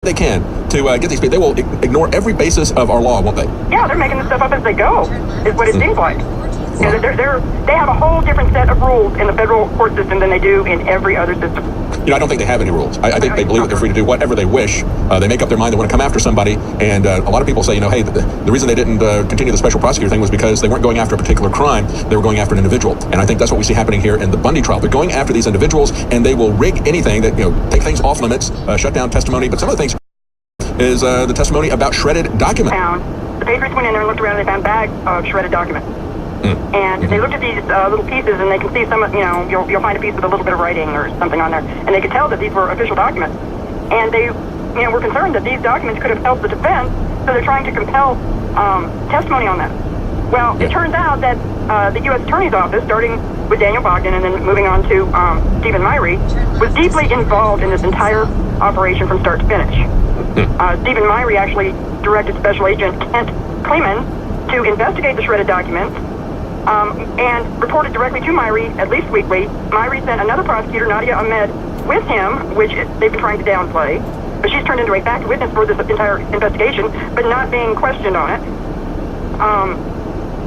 they can to get these people. They will ignore every basis of our law, won't they? Yeah, they're making this stuff up as they go, is what it seems like. You know, they have a whole different set of rules in the federal court system than they do in every other system. You know, I don't think they have any rules. I think they believe that they're free to do whatever they wish. They make up their mind they want to come after somebody, and a lot of people say, you know, hey, the reason they didn't continue the special prosecutor thing was because they weren't going after a particular crime, they were going after an individual. And I think that's what we see happening here in the Bundy trial. They're going after these individuals, and they will rig anything that, you know, take things off limits, shut down testimony, but some of the things is the testimony about shredded documents. The Patriots went in there and looked around and they found bags of shredded documents. And they looked at these little pieces, and they can see some, you know, you'll find a piece with a little bit of writing or something on there, and they could tell that these were official documents. And they, you know, were concerned that these documents could have helped the defense, so they're trying to compel testimony on them. Well, it turns out that the U.S. Attorney's Office, starting with Daniel Bogdan and then moving on to Stephen Myrie, was deeply involved in this entire operation from start to finish. Stephen Myrie actually directed Special Agent Kent Kleeman to investigate the shredded documents and reported directly to Myrie, at least weekly. Myrie sent another prosecutor, Nadia Ahmed, with him, which they've been trying to downplay. But she's turned into a fact witness for this entire investigation, but not being questioned on it.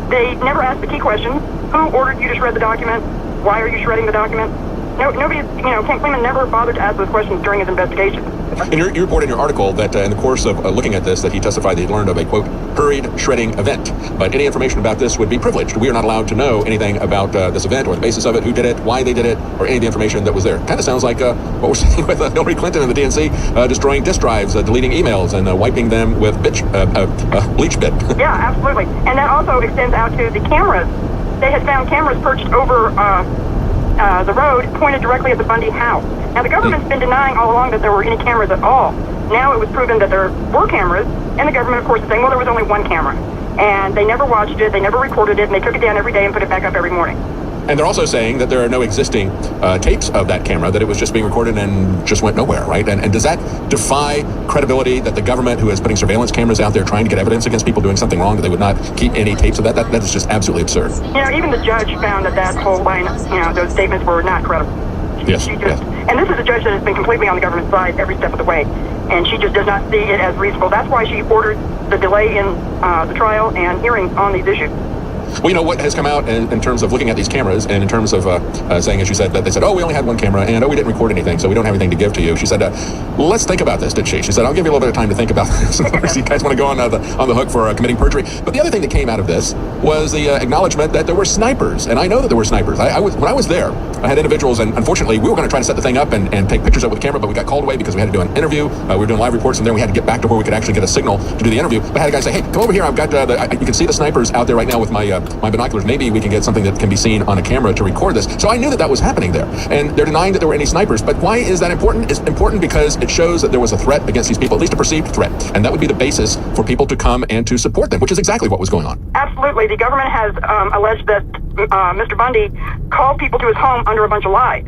They never asked the key question: who ordered you to shred the document? Why are you shredding the document? Nobody, you know, Kent Kleeman never bothered to ask those questions during his investigation. And you report in your article that in the course of looking at this, that he testified that he learned of a, quote, hurried shredding event. But any information about this would be privileged. We are not allowed to know anything about this event or the basis of it, who did it, why they did it, or any of the information that was there. Kind of sounds like what we're seeing with Hillary Clinton and the DNC, destroying disk drives, deleting emails, and wiping them with bleach bit. Yeah, absolutely. And that also extends out to the cameras. They had found cameras perched over the road, pointed directly at the Bundy house. Now, the government's been denying all along that there were any cameras at all. Now it was proven that there were cameras, and the government, of course, is saying, well, there was only one camera. And they never watched it, they never recorded it, and they took it down every day and put it back up every morning. And they're also saying that there are no existing tapes of that camera, that it was just being recorded and just went nowhere, right? And does that defy credibility that the government, who is putting surveillance cameras out there trying to get evidence against people doing something wrong, that they would not keep any tapes of that? That is just absolutely absurd. You know, even the judge found that whole line, you know, those statements were not credible. Yes. And this is a judge that has been completely on the government's side every step of the way, and she just does not see it as reasonable. That's why she ordered the delay in the trial and hearing on these issues. Well, you know, what has come out in terms of looking at these cameras, and in terms of saying, as you said, that they said, oh, we only had one camera, and oh, we didn't record anything, so we don't have anything to give to you. She said, let's think about this, did she? She said, I'll give you a little bit of time to think about this. You guys want to go on the hook for committing perjury. But the other thing that came out of this was the acknowledgement that there were snipers, and I know that there were snipers. When I was there, I had individuals, and unfortunately, we were going to try to set the thing up and take pictures of it with the camera, but we got called away because we had to do an interview. We were doing live reports, and then we had to get back to where we could actually get a signal to do the interview. But I had a guy say, hey, come over here. I've got you can see the snipers out there right now with my binoculars. Maybe we can get something that can be seen on a camera to record this. So I knew that was happening there. And they're denying that there were any snipers. But why is that important? It's important because it shows that there was a threat against these people, at least a perceived threat. And that would be the basis for people to come and to support them, which is exactly what was going on. Absolutely. The government has alleged that Mr. Bundy called people to his home under a bunch of lies.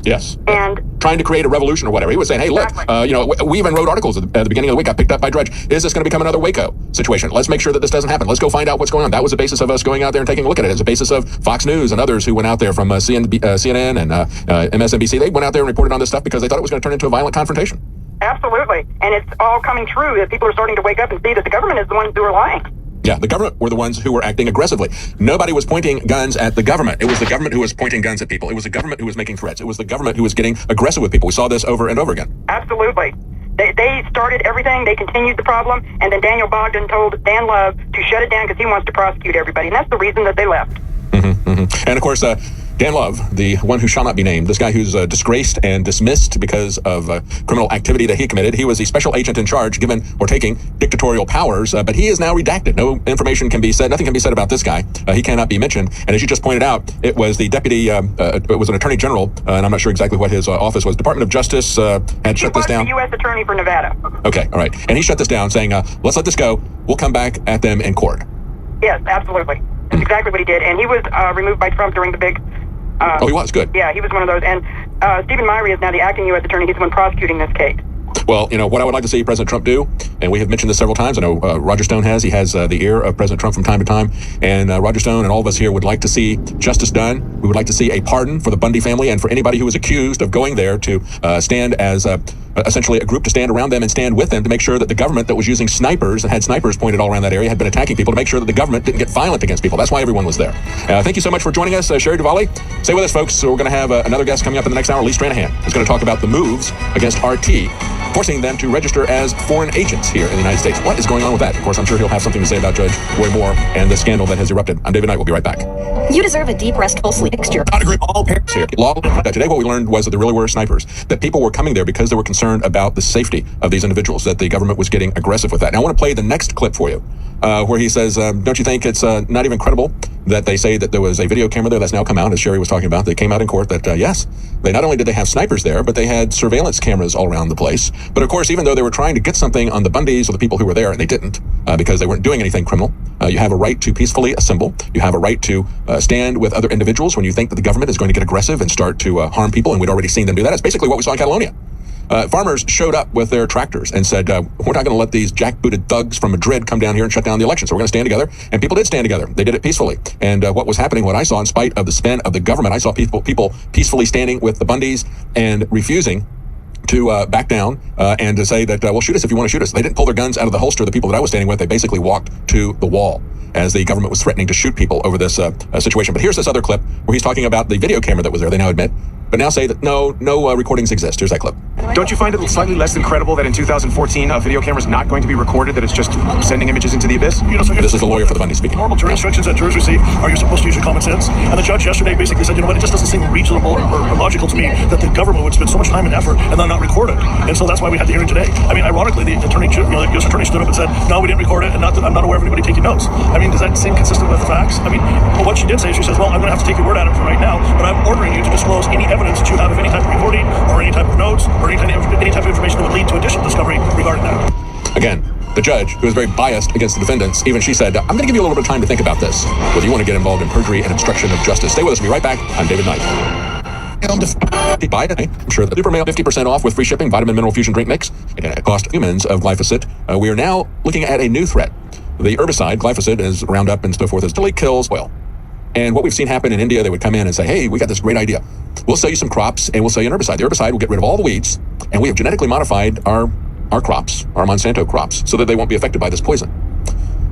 Yes. And trying to create a revolution or whatever. He was saying, hey, look, you know, we even wrote articles at the beginning of the week, got picked up by Drudge. Is this going to become another Waco situation? Let's make sure that this doesn't happen. Let's go find out what's going on. That was the basis of us going out there and taking a look at it. As a basis of Fox News and others who went out there from CNN and MSNBC. They went out there and reported on this stuff because they thought it was going to turn into a violent confrontation. Absolutely. And it's all coming true that people are starting to wake up and see that the government is the ones who are lying. Yeah, the government were the ones who were acting aggressively. Nobody was pointing guns at the government. It was the government who was pointing guns at people. It was the government who was making threats. It was the government who was getting aggressive with people. We saw this over and over again. Absolutely. They started everything. They continued the problem. And then Daniel Bogdan told Dan Love to shut it down because he wants to prosecute everybody. And that's the reason that they left. And of course, Dan Love, the one who shall not be named, this guy who's disgraced and dismissed because of criminal activity that he committed. He was the special agent in charge, given or taking dictatorial powers, but he is now redacted. No information can be said. Nothing can be said about this guy. He cannot be mentioned. And as you just pointed out, it was the deputy, it was an attorney general, and I'm not sure exactly what his office was. Department of Justice had shut this down. He was the U.S. Attorney for Nevada. Okay, all right. And he shut this down, saying, let's let this go. We'll come back at them in court. Yes, absolutely. That's exactly what he did. And he was removed by Trump during the big... he was? Good. Yeah, he was one of those. And Stephen Myrie is now the acting U.S. attorney. He's the one prosecuting this case. Well, what I would like to see President Trump do, and we have mentioned this several times. I know Roger Stone has. He has the ear of President Trump from time to time. And Roger Stone and all of us here would like to see justice done. We would like to see a pardon for the Bundy family and for anybody who was accused of going there to stand as essentially a group to stand around them and stand with them to make sure that the government that was using snipers and had snipers pointed all around that area had been attacking people, to make sure that the government didn't get violent against people. That's why everyone was there. Thank you so much for joining us, Sherry Duvally. Stay with us, folks. So we're going to have another guest coming up in the next hour. Lee Stranahan is going to talk about the moves against RT, forcing them to register as foreign agents here in the United States. What is going on with that? Of course, I'm sure he'll have something to say about Judge Roy Moore and the scandal that has erupted. I'm David Knight. We'll be right back. You deserve a deep, restful sleep. Not agree. All parents here. Today, what we learned was that there really were snipers, that people were coming there because they were concerned about the safety of these individuals, that the government was getting aggressive with that. Now, I want to play the next clip for you, where he says, don't you think it's not even credible that they say that there was a video camera there that's now come out, as Sherry was talking about, that came out in court that, yes, they not only did they have snipers there, but they had surveillance cameras all around the place. But of course, even though they were trying to get something on the Bundys or the people who were there, they didn't, because they weren't doing anything criminal. You have a right to peacefully assemble. You have a right to stand with other individuals when you think that the government is going to get aggressive and start to harm people, and we'd already seen them do that. That's basically what we saw in Catalonia. Farmers showed up with their tractors and said, we're not going to let these jackbooted thugs from Madrid come down here and shut down the election. So we're going to stand together. And people did stand together. They did it peacefully. And what was happening, what I saw, in spite of the spin of the government, I saw people peacefully standing with the Bundys and refusing to back down and to say that, well, shoot us if you want to shoot us. They didn't pull their guns out of the holster. The people that I was standing with, they basically walked to the wall as the government was threatening to shoot people over this situation. But here's this other clip where he's talking about the video camera that was there. They now admit, but now say that no recordings exist. Here's that clip. Don't you find it slightly less than credible that in 2014 a video camera is not going to be recorded, that it's just sending images into the abyss? This is the lawyer for the Bundy speaking. Normal jury instructions that jurors receive are you're supposed to use your common sense. And the judge yesterday basically said, it just doesn't seem reasonable or logical to me that the government would spend so much time and effort and then not record it. And so that's why we had the hearing today. I mean, ironically, the attorney, the U.S. attorney stood up and said, no, we didn't record it, and I'm not aware of anybody taking notes. I mean, does that seem consistent with the facts? I mean, what she did say, she says, well, I'm going to have to take your word at it for right now, but I'm ordering you to disclose any evidence that you have of any type of recording or any type of notes or any type of information that would lead to additional discovery regarding that. Again, the judge, who was very biased against the defendants, even she said, I'm going to give you a little bit of time to think about this, whether you want to get involved in perjury and obstruction of justice. Stay with us. We'll be right back. I'm David Knight. I'm sure that Super Mail 50% off with free shipping, vitamin mineral fusion drink mix. It cost humans of glyphosate. We are now looking at a new threat. The herbicide, glyphosate, as Roundup and so forth, really kills soil. And what we've seen happen in India, they would come in and say, hey, we got this great idea. We'll sell you some crops and we'll sell you an herbicide. The herbicide will get rid of all the weeds, and we have genetically modified our crops, our Monsanto crops, so that they won't be affected by this poison.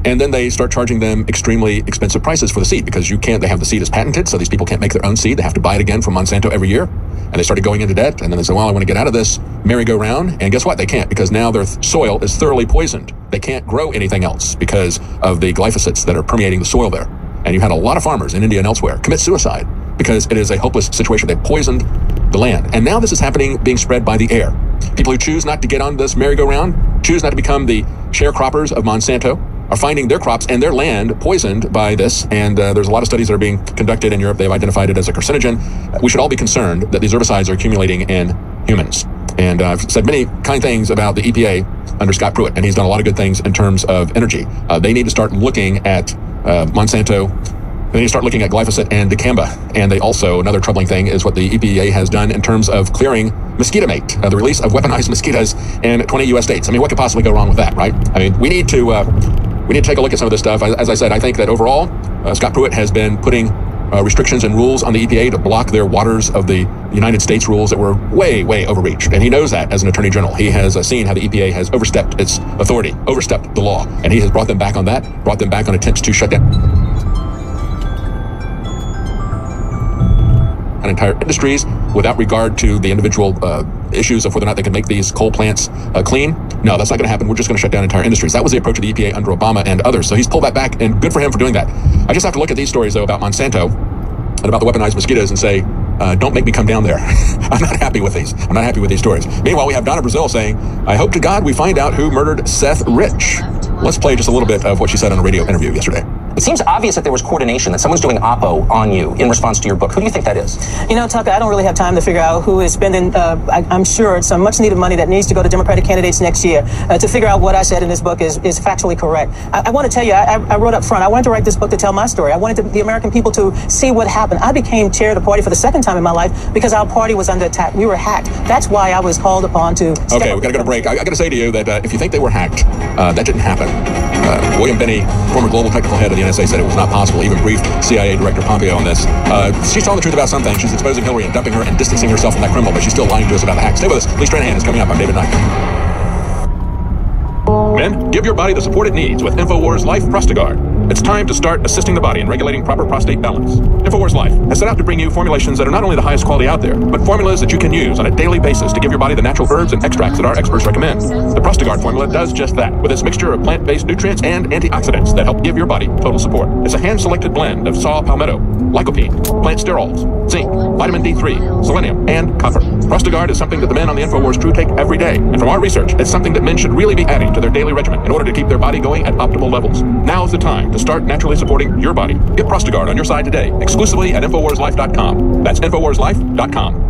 And then they start charging them extremely expensive prices for the seed, because they have the seed as patented, so these people can't make their own seed. They have to buy it again from Monsanto every year. And they started going into debt, and then they said, well, I want to get out of this merry-go-round. And guess what? They can't, because now their soil is thoroughly poisoned. They can't grow anything else because of the glyphosates that are permeating the soil there. And you had a lot of farmers in India and elsewhere commit suicide because it is a hopeless situation. They poisoned the land. And now this is being spread by the air. People who choose not to get on this merry-go-round, choose not to become the sharecroppers of Monsanto, are finding their crops and their land poisoned by this. And there's a lot of studies that are being conducted in Europe. They've identified it as a carcinogen. We should all be concerned that these herbicides are accumulating in humans. And I've said many kind things about the EPA under Scott Pruitt, and he's done a lot of good things in terms of energy. They need to start looking at Monsanto. They need to start looking at glyphosate and dicamba. And they also, another troubling thing is what the EPA has done in terms of clearing mosquito mate, the release of weaponized mosquitoes in 20 U.S. states. I mean, what could possibly go wrong with that, right? I mean, we need to take a look at some of this stuff. As I said, I think that overall, Scott Pruitt has been putting restrictions and rules on the EPA to block their waters of the United States rules that were way, way overreached. And he knows that as an attorney general. He has seen how the EPA has overstepped its authority, overstepped the law. And he has brought them back on that, brought them back on attempts to shut down entire industries without regard to the individual issues of whether or not they can make these coal plants clean. No, that's not going to happen. We're just going to shut down entire industries. That was the approach of the EPA under Obama and others. So he's pulled that back, and good for him for doing that. I just have to look at these stories, though, about Monsanto and about the weaponized mosquitoes and say, don't make me come down there. I'm not happy with these. I'm not happy with these stories. Meanwhile, we have Donna Brazil saying, I hope to God we find out who murdered Seth Rich. Let's play just a little bit of what she said on a radio interview yesterday. It seems obvious that there was coordination, that someone's doing oppo on you in response to your book. Who do you think that is? You know, Tucker, I don't really have time to figure out who is spending, I'm sure, some much-needed money that needs to go to Democratic candidates next year to figure out what I said in this book is factually correct. I want to tell you, I wrote up front, I wanted to write this book to tell my story. I wanted the American people to see what happened. I became chair of the party for the second time in my life because our party was under attack. We were hacked. That's why I was called upon to... Okay, we got to go to break. I got to say to you that if you think they were hacked, that didn't happen. William Binney, former global technical head of the NSA, said it was not possible. Even briefed CIA Director Pompeo on this. She's telling the truth about some things. She's exposing Hillary and dumping her and distancing herself from that criminal, but she's still lying to us about the hack. Stay with us. Lee Stranahan is coming up. I'm David Knight. Men, give your body the support it needs with InfoWars Life Prostagard. It's time to start assisting the body in regulating proper prostate balance. InfoWars Life has set out to bring you formulations that are not only the highest quality out there, but formulas that you can use on a daily basis to give your body the natural herbs and extracts that our experts recommend. The Prostagard formula does just that, with its mixture of plant-based nutrients and antioxidants that help give your body total support. It's a hand-selected blend of saw palmetto, lycopene, plant sterols, zinc, vitamin D3, selenium, and copper. Prostagard is something that the men on the InfoWars crew take every day. And from our research, it's something that men should really be adding to their daily regimen in order to keep their body going at optimal levels. Now's the time to start naturally supporting your body. Get Prostagard on your side today, exclusively at InfoWarsLife.com. That's InfoWarsLife.com.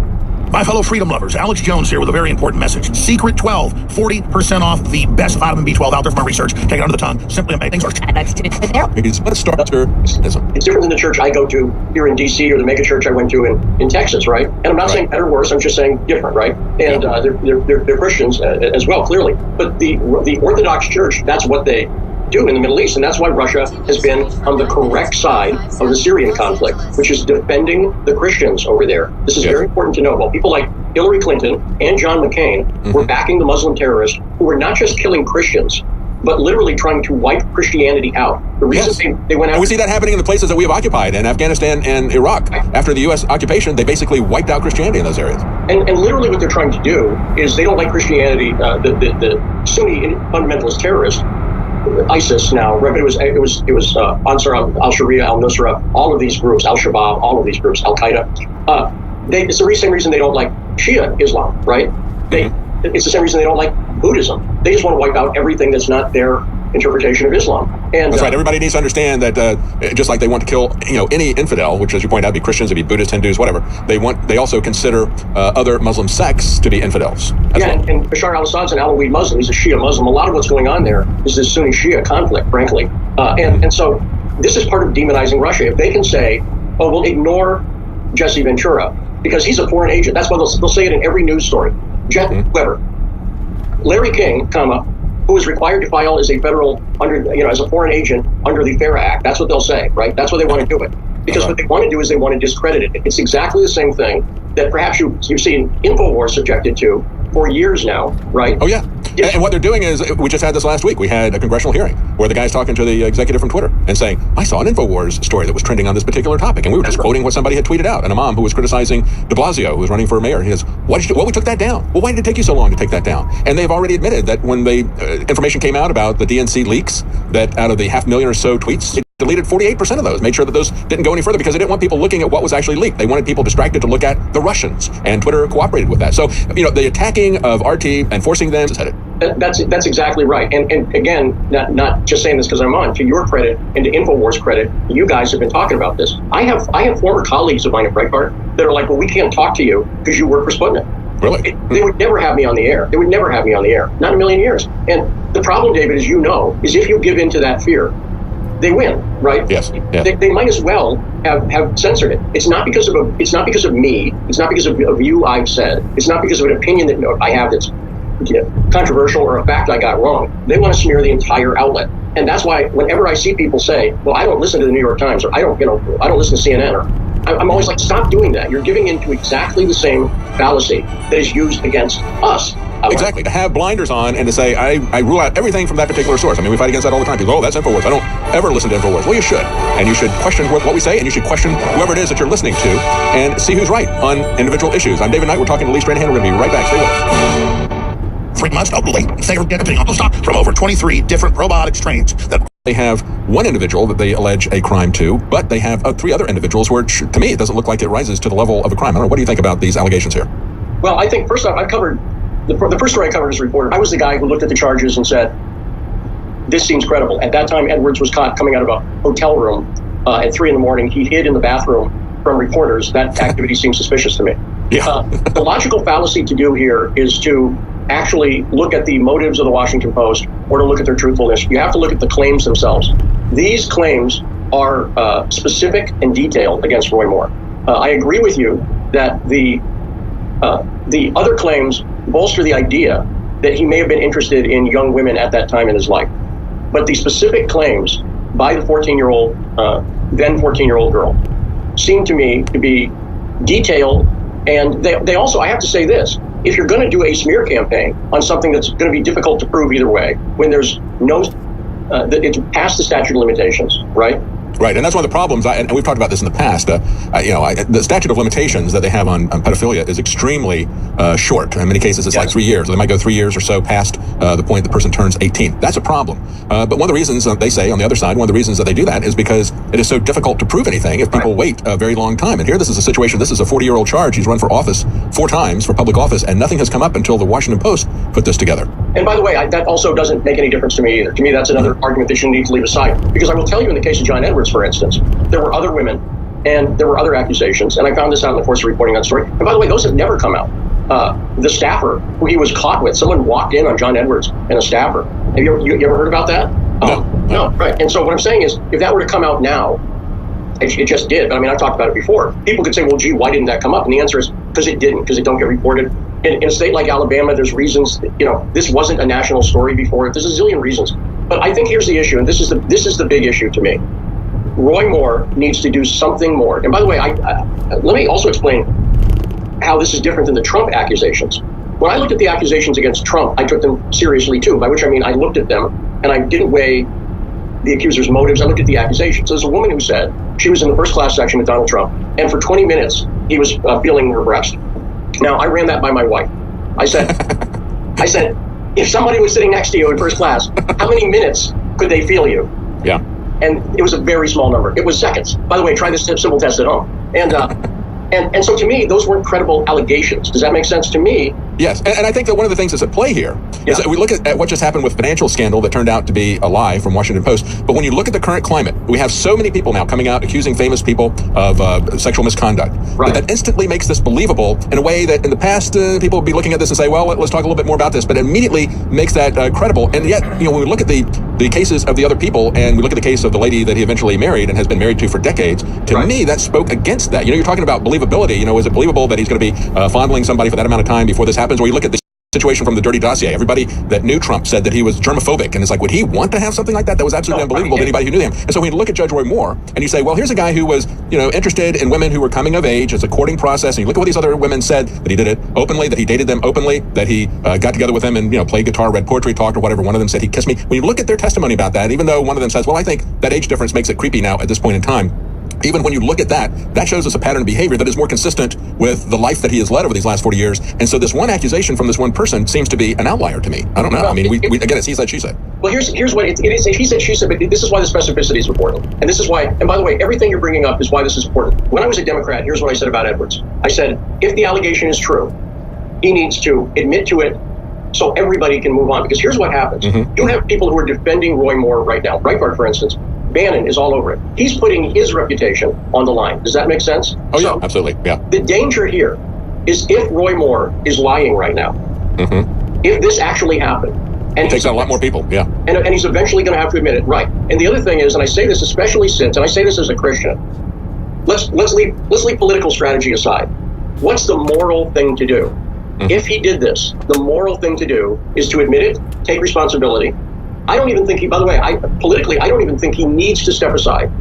My fellow freedom lovers, Alex Jones here with a very important message. Secret 12, 40% off the best vitamin B12 out there from our research. Take it under the tongue. Simply amazing. Let's start to... It's different than the church I go to here in D.C. or the mega church I went to in Texas, right? And I'm not saying better or worse. I'm just saying different, right? And they're Christians as well, clearly. But the Orthodox Church, that's what they do in the Middle East, and that's why Russia has been on the correct side of the Syrian conflict, which is defending the Christians over there. This is very important to know. Well, people like Hillary Clinton and John McCain were backing the Muslim terrorists who were not just killing Christians, but literally trying to wipe Christianity out. The reason they went out... And we see that happening in the places that we have occupied, in Afghanistan and Iraq. After the U.S. occupation, they basically wiped out Christianity in those areas. And literally what they're trying to do is they don't like Christianity, the Sunni fundamentalist terrorists, ISIS now, it was Ansar al-Sharia, al-Nusra, all of these groups, al-Shabaab, all of these groups, al-Qaeda. It's the same reason they don't like Shia Islam, right? It's the same reason they don't like Buddhism. They just want to wipe out everything that's not their interpretation of Islam. And that's right. Everybody needs to understand that just like they want to kill, any infidel, which, as you point out, be Christians, be Buddhists, Hindus, whatever. They also consider other Muslim sects to be infidels. And Bashar al-Assad's an Alawite Muslim. He's a Shia Muslim. A lot of what's going on there is this Sunni-Shia conflict, frankly. And so this is part of demonizing Russia. If they can say, "Oh, we'll ignore Jesse Ventura because he's a foreign agent," that's why they'll say it in every news story. Whoever, Larry King, who is required to file as a federal as a foreign agent under the FARA Act. That's what they'll say, right? That's what they want to do it. Because what they want to do is they want to discredit it. It's exactly the same thing that perhaps you've seen InfoWars subjected to for years now, right? Oh, yeah. And what they're doing is, we just had this last week. We had a congressional hearing where the guy's talking to the executive from Twitter and saying, I saw an InfoWars story that was trending on this particular topic. And we were just quoting what somebody had tweeted out. And a mom who was criticizing de Blasio, who was running for mayor, he says, well, we took that down. Well, why did it take you so long to take that down? And they've already admitted that when the information came out about the DNC leaks, that out of the 500,000 or so tweets, they deleted 48% of those, made sure that those didn't go any further because they didn't want people looking at what was actually leaked. They wanted people distracted to look at the Russians, and Twitter cooperated with that. So, the attacking of RT and forcing them is headed. That's exactly right. And again, not just saying this because I'm on. To your credit and to InfoWars credit, you guys have been talking about this. I have former colleagues of mine at Breitbart that are like, well, we can't talk to you because you work for Sputnik. Really? They would never have me on the air. They would never have me on the air. Not in a million years. And the problem, David, as you know, is if you give in to that fear, they win, right? Yes. They might as well have censored it. It's not because of me. It's not because of you I've said. It's not because of an opinion that I have that's controversial or a fact I got wrong. They want to smear the entire outlet. And that's why whenever I see people say, well, I don't listen to the New York Times, or I don't listen to CNN, or I'm always like, stop doing that. You're giving into exactly the same fallacy that is used against us. Exactly. To have blinders on and to say, I rule out everything from that particular source. I mean, we fight against that all the time. People, that's InfoWars. I don't ever listen to InfoWars. Well, you should. And you should question what we say, and you should question whoever it is that you're listening to and see who's right on individual issues. I'm David Knight. We're talking to Lee Stranahan. We're going to be right back. Stay with us. 3 months locally, from over 23 different robotic strains that they have one individual that they allege a crime to, but they have 3 other individuals where, to me, it doesn't look like it rises to the level of a crime. I don't know. What do you think about these allegations here? Well, I think, first off, I covered the first story I covered as a reporter. I was the guy who looked at the charges and said, this seems credible. At that time, Edwards was caught coming out of a hotel room at 3 a.m. He hid in the bathroom from reporters. That activity seems suspicious to me. Yeah. The logical fallacy to do here is to actually look at the motives of the Washington Post or to look at their truthfulness. You have to look at the claims themselves. These claims are specific and detailed against Roy Moore. I agree with you that the other claims bolster the idea that he may have been interested in young women at that time in his life. But the specific claims by the 14-year-old, then 14-year-old girl, seem to me to be detailed. And they also, I have to say this, if you're going to do a smear campaign on something that's going to be difficult to prove either way, when there's no, it's past the statute of limitations, right? Right, and that's one of the problems, and we've talked about this in the past, the statute of limitations that they have on pedophilia is extremely short. In many cases, it's like 3 years. They might go 3 years or so past the point the person turns 18. That's a problem. But one of the reasons, they say on the other side, one of the reasons that they do that is because it is so difficult to prove anything if people wait a very long time. And here this is a situation, this is a 40-year-old charge. He's run for office 4 times, for public office, and nothing has come up until the Washington Post put this together. And by the way, that also doesn't make any difference to me either. To me, that's another argument they shouldn't need to leave aside. Because I will tell you, in the case of John Edwards, for instance, there were other women and there were other accusations, and I found this out in the course of reporting that story. And by the way, those have never come out. The staffer who he was caught with, someone walked in on John Edwards and a staffer. Have you ever heard about that? No, right. And so what I'm saying is, if that were to come out now, it just did. But I mean, I've talked about it before. People could say, well, gee, why didn't that come up? And the answer is because it didn't, because it don't get reported. In a state like Alabama, there's reasons, this wasn't a national story before. There's a zillion reasons. But I think here's the issue, and this is the big issue to me. Roy Moore needs to do something more. And by the way, let me also explain how this is different than the Trump accusations. When I looked at the accusations against Trump, I took them seriously too, by which I mean I looked at them and I didn't weigh the accuser's motives. I looked at the accusations. So there's a woman who said she was in the first class section with Donald Trump, and for 20 minutes he was feeling her breast. Now, I ran that by my wife. I said, if somebody was sitting next to you in first class, how many minutes could they feel you? Yeah. And it was a very small number. It was seconds. By the way, try this simple test at home. And so to me, those weren't credible allegations. Does that make sense to me? Yes, and I think that one of the things that's at play here is that we look at what just happened with financial scandal that turned out to be a lie from Washington Post. But when you look at the current climate, we have so many people now coming out accusing famous people of sexual misconduct. Right. That instantly makes this believable in a way that in the past people would be looking at this and say, well, let's talk a little bit more about this. But it immediately makes that credible. And yet, when we look at the cases of the other people and we look at the case of the lady that he eventually married and has been married to for decades, to me, that spoke against that. You're talking about believability. Is it believable that he's going to be fondling somebody for that amount of time before this happens? Or you look at the situation from the dirty dossier. Everybody that knew Trump said that he was germophobic. And it's like, would he want to have something like that? That was absolutely unbelievable to anybody who knew him. And so when you look at Judge Roy Moore and you say, well, here's a guy who was, interested in women who were coming of age. It's a courting process. And you look at what these other women said, that he did it openly, that he dated them openly, that he got together with them and, played guitar, read poetry, talked, or whatever. One of them said he kissed me. When you look at their testimony about that, even though one of them says, well, I think that age difference makes it creepy now at this point in time. Even when you look at that shows us a pattern of behavior that is more consistent with the life that he has led over these last 40 years. And so this one accusation from this one person seems to be an outlier to me. I don't know. I mean, we again, it's he said, she said. Well, here's what it is. He said, she said, but this is why the specificity is important. And this is why, and by the way, everything you're bringing up is why this is important. When I was a Democrat, here's what I said about Edwards. I said, if the allegation is true, he needs to admit to it so everybody can move on. Because here's what happens. You have people who are defending Roy Moore right now. Breitbart, for instance. Bannon is all over it. He's putting his reputation on the line. Does that make sense? Oh, yeah, absolutely. Yeah. The danger here is if Roy Moore is lying right now, if this actually happened, and it takes on a lot more people, yeah. And he's eventually going to have to admit it, right? And the other thing is, and I say this especially since, and I say this as a Christian, let's leave political strategy aside. What's the moral thing to do? If he did this, the moral thing to do is to admit it, take responsibility. I don't even think politically, I don't even think he needs to step aside.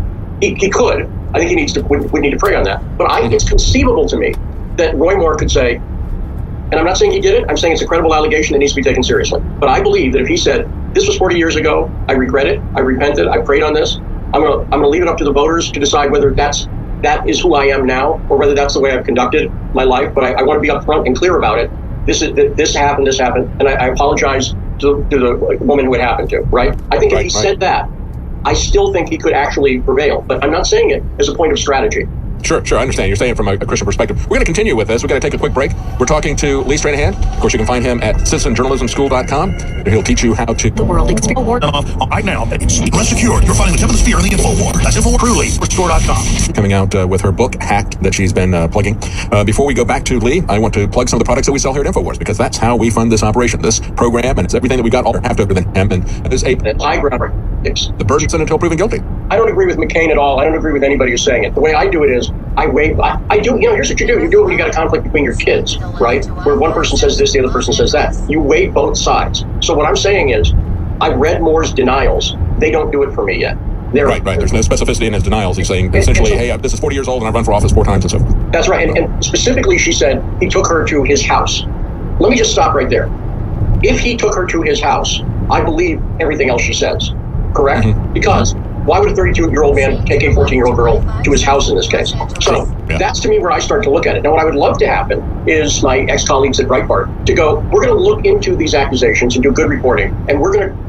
He could. I think he needs to, we need to pray on that. But it's conceivable to me that Roy Moore could say, and I'm not saying he did it, I'm saying it's a credible allegation that needs to be taken seriously. But I believe that if he said, this was 40 years ago, I regret it, I repented, I prayed on this, I'm gonna leave it up to the voters to decide whether that is who I am now, or whether that's the way I've conducted my life. But I want to be upfront and clear about it. This happened, and I apologize to the woman who it happened to, right? I think if he said that, I still think he could actually prevail. But I'm not saying it as a point of strategy. Sure. I understand. You're saying from a Christian perspective. We're going to continue with this. We're going to take a quick break. We're talking to Lee Stranahan. Of course, you can find him at citizenjournalismschool.com. And he'll teach you how to... The world experience. Right now, rest assured, you're finding the tip of the spear in the InfoWar. That's InfoWar. Truly, restore.com. Coming out with her book, Hacked, that she's been plugging. Before we go back to Lee, I want to plug some of the products that we sell here at InfoWars, because that's how we fund this operation, this program, and it's everything that we got all have to than him. And it is a high ground. the burden's in until proven guilty. I don't agree with McCain at all. I don't agree with anybody who's saying it. The way I do it is I do, here's what you do. You do it when you got a conflict between your kids, right? Where one person says this, the other person says that. You weigh both sides. So what I'm saying is, I read Moore's denials. They don't do it for me yet. Right. There's no specificity in his denials. He's saying essentially, hey, this is 40 years old and I've run for office 4 times and so forth. That's right. And specifically, she said he took her to his house. Let me just stop right there. If he took her to his house, I believe everything else she says. Correct? Mm-hmm. Because why would a 32-year-old man take a 14-year-old girl to his house in this case? So that's to me where I start to look at it. Now, what I would love to happen is my ex-colleagues at Breitbart to go, we're going to look into these accusations and do good reporting, and we're going to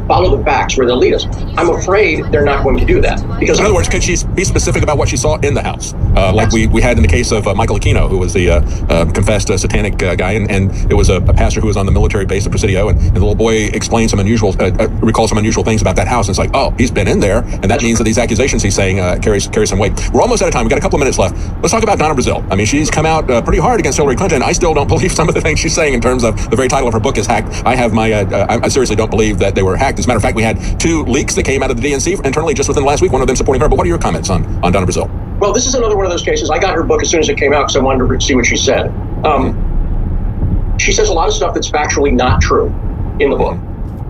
follow the facts where they'll lead us. I'm afraid they're not going to do that. Because in other words, could she be specific about what she saw in the house? Like we had in the case of Michael Aquino, who was the confessed satanic guy, and it was a pastor who was on the military base of Presidio, and the little boy explained some unusual, recalled some unusual things about that house, and it's like, oh, he's been in there, and that means that these accusations he's saying carries some weight. We're almost out of time. We've got a couple of minutes left. Let's talk about Donna Brazile. I mean, she's come out pretty hard against Hillary Clinton. I still don't believe some of the things she's saying in terms of the very title of her book is hacked. I have my, I seriously don't believe that they were hacked. As a matter of fact, we had 2 leaks that came out of the DNC internally just within the last week, one of them supporting her. But what are your comments on Donna Brazile? Well, this is another one of those cases. I got her book as soon as it came out because I wanted to see what she said. She says a lot of stuff that's factually not true in the book.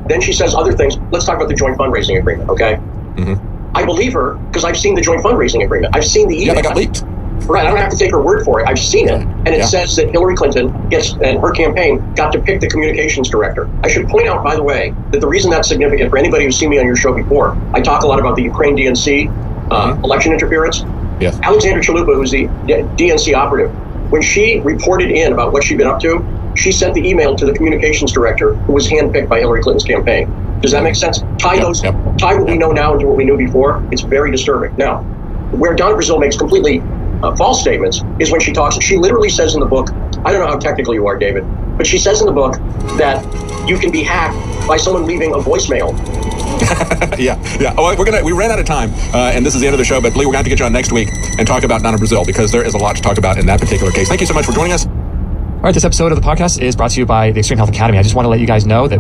Then she says other things. Let's talk about the joint fundraising agreement, okay? Mm-hmm. I believe her because I've seen the joint fundraising agreement. I've seen the email. Yeah, that got leaked. Right, I don't have to take her word for it. I've seen it. And it says that Hillary Clinton and her campaign got to pick the communications director. I should point out, by the way, that the reason that's significant for anybody who's seen me on your show before, I talk a lot about the Ukraine DNC election interference. Yes. Alexandra Chalupa, who's the DNC operative, when she reported in about what she'd been up to, she sent the email to the communications director who was handpicked by Hillary Clinton's campaign. Does that make sense? Tie what we know now into what we knew before. It's very disturbing. Now, where Donna Brazile makes completely false statements is when she talks. She literally says in the book, I don't know how technical you are, David, but she says in the book that you can be hacked by someone leaving a voicemail. Yeah. Well, we ran out of time, and this is the end of the show. But Lee, we're going to have to get you on next week and talk about Donna Brazile because there is a lot to talk about in that particular case. Thank you so much for joining us. All right, this episode of the podcast is brought to you by the Extreme Health Academy. I just want to let you guys know that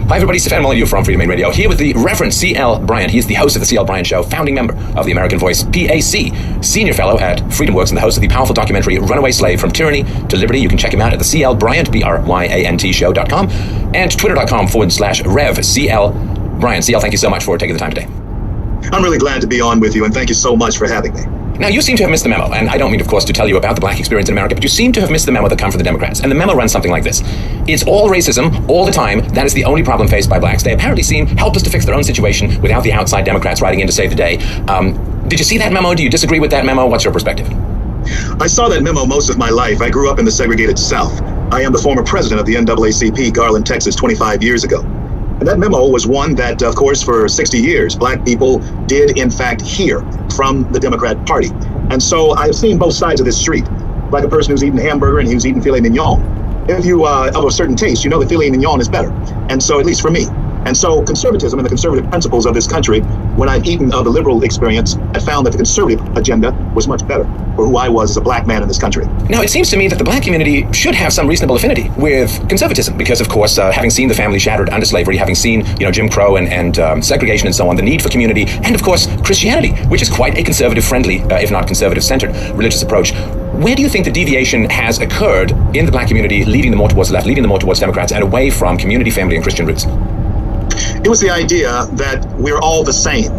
Hi everybody, Stefan Molyneux from Freedom Main Radio, here with the Reverend C.L. Bryant. He is the host of the C.L. Bryant Show, founding member of the American Voice PAC, senior fellow at FreedomWorks, and the host of the powerful documentary Runaway Slave from Tyranny to Liberty. You can check him out at the C.L. Bryant, BRYANT show.com, and twitter.com/Rev C.L. Bryant. C.L., thank you so much for taking the time today. I'm really glad to be on with you, and thank you so much for having me. Now, you seem to have missed the memo, and I don't mean, of course, to tell you about the black experience in America, but you seem to have missed the memo that come from the Democrats. And the memo runs something like this. It's all racism, all the time. That is the only problem faced by blacks. They apparently seem helpless to fix their own situation without the outside Democrats writing in to save the day. Did you see that memo? Do you disagree with that memo? What's your perspective? I saw that memo most of my life. I grew up in the segregated South. I am the former president of the NAACP, Garland, Texas, 25 years ago. And that memo was one that, of course, for 60 years, black people did, in fact, hear from the Democrat Party. And so I've seen both sides of this street, like a person who's eating hamburger and who's eating filet mignon. If you of a certain taste, you know that filet mignon is better. And so, at least for me. And so conservatism and the conservative principles of this country, when I've eaten of the liberal experience, I found that the conservative agenda was much better for who I was as a black man in this country. Now, it seems to me that the black community should have some reasonable affinity with conservatism because, of course, having seen the family shattered under slavery, having seen, Jim Crow and segregation and so on, the need for community, and, of course, Christianity, which is quite a conservative-friendly, if not conservative-centered, religious approach. Where do you think the deviation has occurred in the black community, leading them more towards the left, leading them more towards Democrats, and away from community, family, and Christian roots? It was the idea that we're all the same.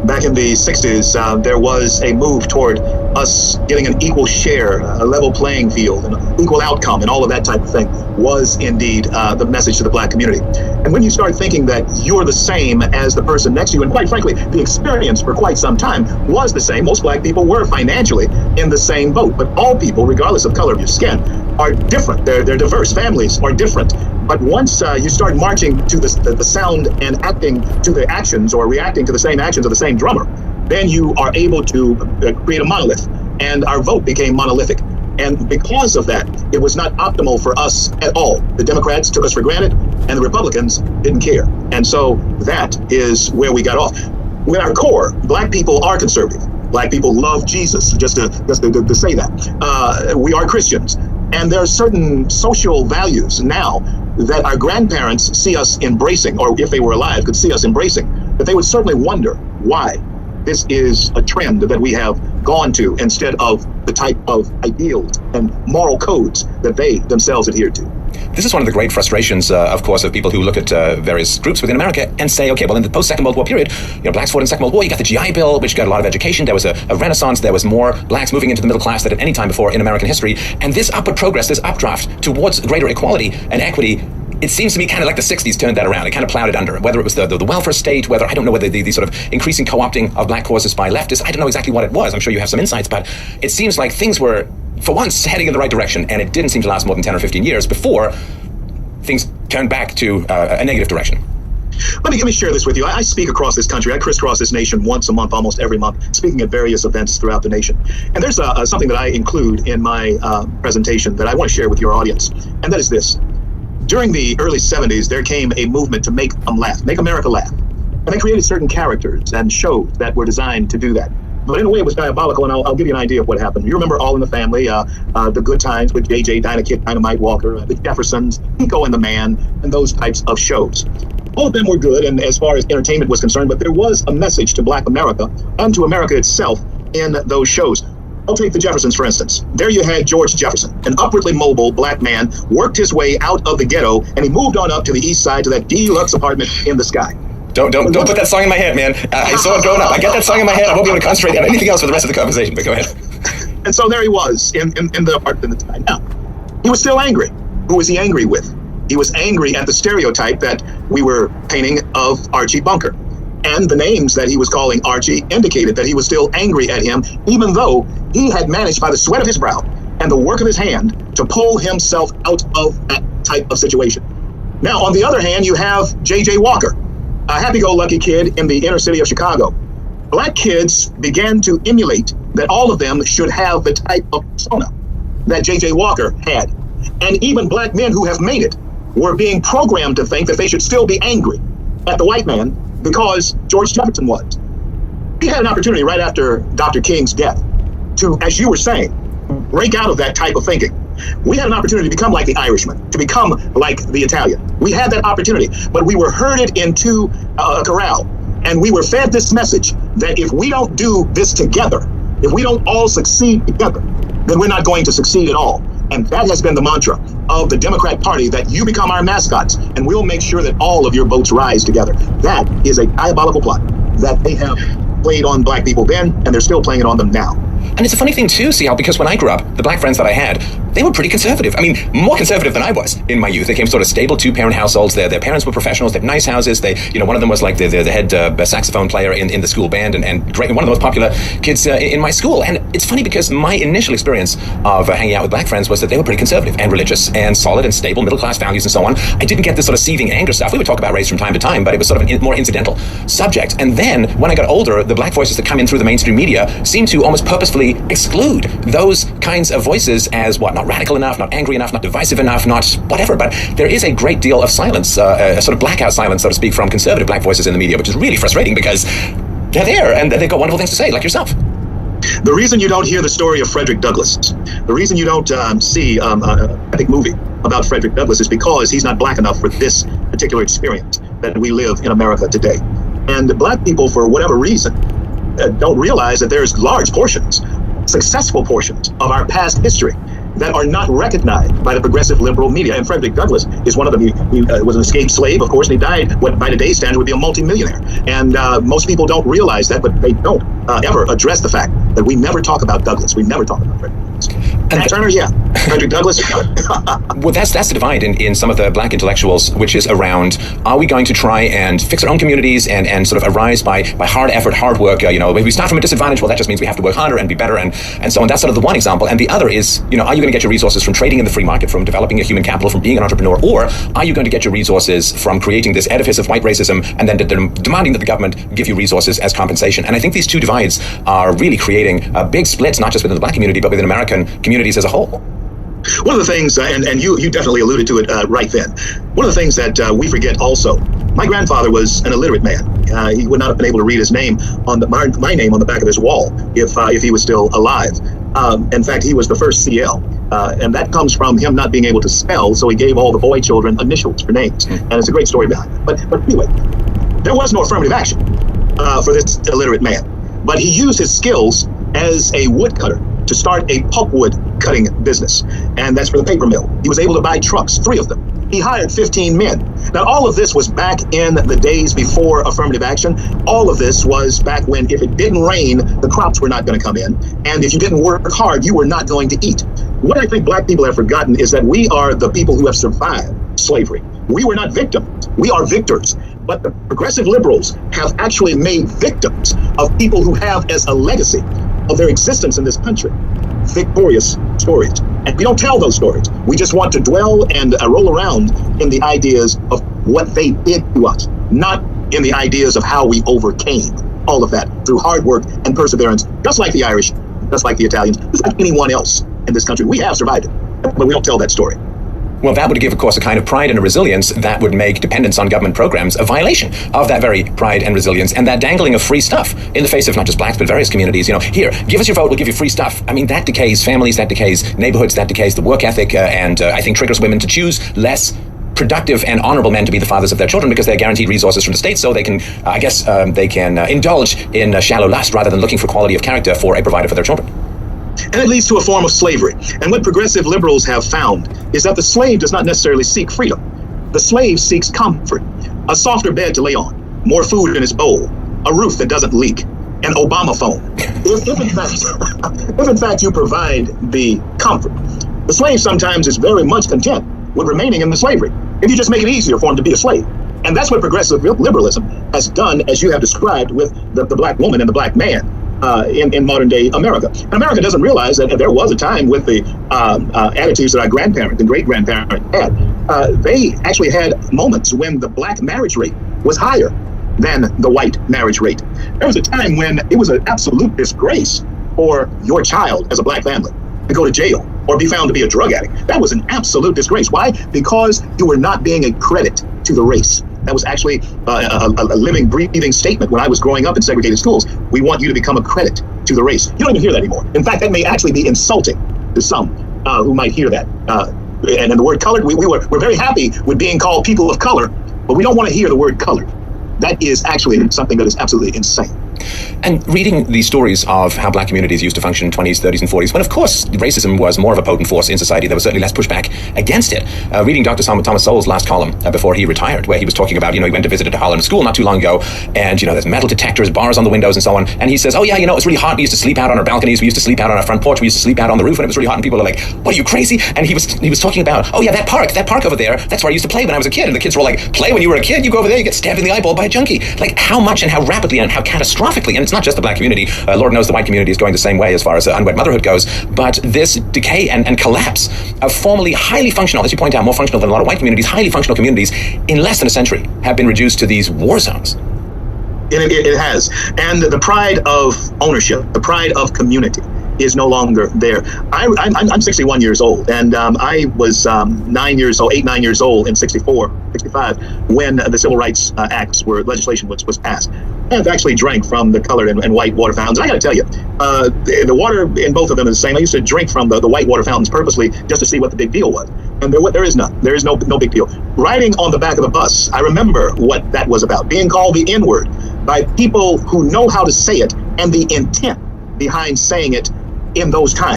Back in the 60s, there was a move toward us getting an equal share, a level playing field, an equal outcome, and all of that type of thing was indeed the message to the black community. And when you start thinking that you're the same as the person next to you, and quite frankly, the experience for quite some time was the same. Most black people were financially in the same boat, but all people, regardless of color of your skin, are different. They're diverse. Families are different. But once you start marching to the sound and acting to the actions, or reacting to the same actions of the same drummer, then you are able to create a monolith. And our vote became monolithic. And because of that, it was not optimal for us at all. The Democrats took us for granted, and the Republicans didn't care. And so that is where we got off. With our core, black people are conservative. Black people love Jesus, just to say that. We are Christians. And there are certain social values now that our grandparents see us embracing, or if they were alive, could see us embracing, but they would certainly wonder why this is a trend that we have gone to instead of the type of ideals and moral codes that they themselves adhere to. This is one of the great frustrations, of course, of people who look at various groups within America and say, okay, well, in the post-Second World War period, blacks fought in the Second World War, you got the GI Bill, which got a lot of education, there was a renaissance, there was more blacks moving into the middle class than at any time before in American history, and this upward progress, this updraft towards greater equality and equity, it seems to me kind of like the 60s turned that around. It kind of plowed it under. Whether it was the welfare state, whether, I don't know whether the sort of increasing co-opting of black causes by leftists, I don't know exactly what it was. I'm sure you have some insights, but it seems like things were, for once, heading in the right direction, and it didn't seem to last more than 10 or 15 years before things turned back to a negative direction. Let me share this with you. I speak across this country. I crisscross this nation once a month, almost every month, speaking at various events throughout the nation. And there's something that I include in my presentation that I want to share with your audience, and that is this. During the early 70s, there came a movement to make them laugh, make America laugh. And they created certain characters and shows that were designed to do that. But in a way, it was diabolical, and I'll give you an idea of what happened. You remember All in the Family, The Good Times with J.J., Dinah Kid, Dynamite Walker, The Jeffersons, Pico and the Man, and those types of shows. All of them were good, and as far as entertainment was concerned, but there was a message to Black America and to America itself in those shows. I'll take the Jeffersons, for instance. There you had George Jefferson, an upwardly mobile black man, worked his way out of the ghetto, and he moved on up to the east side to that deluxe apartment in the sky. Don't put that song in my head, man. I saw it growing up. I get that song in my head. I won't be able to concentrate on anything else for the rest of the conversation, but go ahead. And so there he was in the apartment in the sky. Now, he was still angry. Who was he angry with? He was angry at the stereotype that we were painting of Archie Bunker. And the names that he was calling Archie indicated that he was still angry at him, even though he had managed by the sweat of his brow and the work of his hand to pull himself out of that type of situation. Now, on the other hand, you have J.J. Walker, a happy-go-lucky kid in the inner city of Chicago. Black kids began to emulate that all of them should have the type of persona that J.J. Walker had. And even black men who have made it were being programmed to think that they should still be angry at the white man because George Jefferson was. He had an opportunity right after Dr. King's death to, as you were saying, break out of that type of thinking. We had an opportunity to become like the Irishman, to become like the Italian. We had that opportunity, but we were herded into a corral, and we were fed this message that if we don't do this together, if we don't all succeed together, then we're not going to succeed at all. And that has been the mantra of the Democrat Party, that you become our mascots, and we'll make sure that all of your votes rise together. That is a diabolical plot that they have played on black people then, and they're still playing it on them now. And it's a funny thing too, see how, because when I grew up, the black friends that I had, they were pretty conservative. I mean, more conservative than I was in my youth. They came sort of stable two-parent households. Their parents were professionals. They had nice houses. They, one of them was like the head saxophone player in the school band, and great, one of the most popular kids in my school. And it's funny because my initial experience of hanging out with black friends was that they were pretty conservative and religious and solid and stable, middle-class values and so on. I didn't get this sort of seething anger stuff. We would talk about race from time to time, but it was sort of a more incidental subject. And then when I got older, the black voices that come in through the mainstream media seem to almost purposefully exclude those kinds of voices as what, not radical enough, not angry enough, not divisive enough, not whatever. But there is a great deal of silence, a sort of blackout silence, so to speak, from conservative black voices in the media, which is really frustrating because they're there and they've got wonderful things to say, like yourself. The reason you don't hear the story of Frederick Douglass, the reason you don't see an epic movie about Frederick Douglass is because he's not black enough for this particular experience that we live in America today. And black people, for whatever reason, don't realize that there's large portions, successful portions of our past history that are not recognized by the progressive liberal media. And Frederick Douglass is one of them. He was an escaped slave, of course, and he died what by today's standard would be a multimillionaire. And most people don't realize that, but they don't ever address the fact that we never talk about Douglass. We never talk about Frederick Douglass. Nat Turner, yeah. Frederick Douglass. Well, that's the divide in some of the black intellectuals, which is around, are we going to try and fix our own communities and sort of arise by hard effort, hard work? If we start from a disadvantage, well, that just means we have to work harder and be better and so on. That's sort of the one example. And the other is, are you going to get your resources from trading in the free market, from developing your human capital, from being an entrepreneur, or are you going to get your resources from creating this edifice of white racism and then demanding that the government give you resources as compensation? And I think these two divides are really creating big splits, not just within the black community, but within American communities as a whole. One of the things, and you definitely alluded to it right then, one of the things that we forget also, my grandfather was an illiterate man. He would not have been able to read his name on my name on the back of his wall if he was still alive. In fact, he was the first CL, and that comes from him not being able to spell, so he gave all the boy children initials for names, and it's a great story behind it. But anyway, there was no affirmative action for this illiterate man, but he used his skills as a woodcutter to start a pulpwood cutting business, and that's for the paper mill. He was able to buy trucks, 3 of them. He hired 15 men. Now, all of this was back in the days before affirmative action. All of this was back when if it didn't rain, the crops were not going to come in, and if you didn't work hard, you were not going to eat. What I think black people have forgotten is that we are the people who have survived slavery. We were not victims. We are victors. But the progressive liberals have actually made victims of people who have as a legacy of their existence in this country victorious stories. And we don't tell those stories. We just want to dwell and roll around in the ideas of what they did to us, not in the ideas of how we overcame all of that through hard work and perseverance, just like the Irish, just like the Italians, just like anyone else in this country. We have survived it, but we don't tell that story. Well, that would give, of course, a kind of pride and a resilience that would make dependence on government programs a violation of that very pride and resilience, and that dangling of free stuff in the face of not just blacks, but various communities. Here, give us your vote, we'll give you free stuff. I mean, that decays families, that decays neighborhoods, that decays the work ethic, and I think triggers women to choose less productive and honorable men to be the fathers of their children because they're guaranteed resources from the state, so they can, indulge in shallow lust rather than looking for quality of character for a provider for their children. And it leads to a form of slavery. And what progressive liberals have found is that the slave does not necessarily seek freedom. The slave seeks comfort, a softer bed to lay on, more food in his bowl, a roof that doesn't leak, an Obama phone. If in fact you provide the comfort, the slave sometimes is very much content with remaining in the slavery if you just make it easier for him to be a slave. And that's what progressive liberalism has done, as you have described, with the black woman and the black man. In modern day America. And America doesn't realize that there was a time with the attitudes that our grandparents and great grandparents had. They actually had moments when the black marriage rate was higher than the white marriage rate. There was a time when it was an absolute disgrace for your child as a black family to go to jail or be found to be a drug addict. That was an absolute disgrace. Why? Because you were not being a credit to the race. That was actually a living, breathing statement when I was growing up in segregated schools. We want you to become a credit to the race. You don't even hear that anymore. In fact, that may actually be insulting to some who might hear that. And in the word colored, we're very happy with being called people of color, but we don't want to hear the word colored. That is actually something that is absolutely insane. And reading these stories of how black communities used to function in 20s, 30s, and 40s, when of course racism was more of a potent force in society, there was certainly less pushback against it. Reading Dr. Thomas Sowell's last column before he retired, where he was talking about, he went to visit a Holland school not too long ago, and, there's metal detectors, bars on the windows and so on, and he says, it was really hot, we used to sleep out on our balconies, we used to sleep out on our front porch, we used to sleep out on the roof when it was really hot, and people are like, what, are you crazy? And he was talking about, that park over there, that's where I used to play when I was a kid, and the kids were like, play when you were a kid, you go over there, you get stabbed in the eyeball by a junkie. Like, how much and how rapidly and how catastrophically, and it's not just the black community, Lord knows the white community is going the same way as far as unwed motherhood goes, but this decay and collapse of formerly highly functional, as you point out, more functional than a lot of white communities, highly functional communities, in less than a century have been reduced to these war zones. It has. And the pride of ownership, the pride of community is no longer there. I'm 61 years old, and I was 9 years old in 65 when the Civil Rights legislation was passed. I've actually drank from the colored and white water fountains. I got to tell you, the water in both of them is the same. I used to drink from the white water fountains purposely just to see what the big deal was. And there is none. There is no big deal. Riding on the back of the bus, I remember what that was about, being called the N-word by people who know how to say it and the intent behind saying it in those times.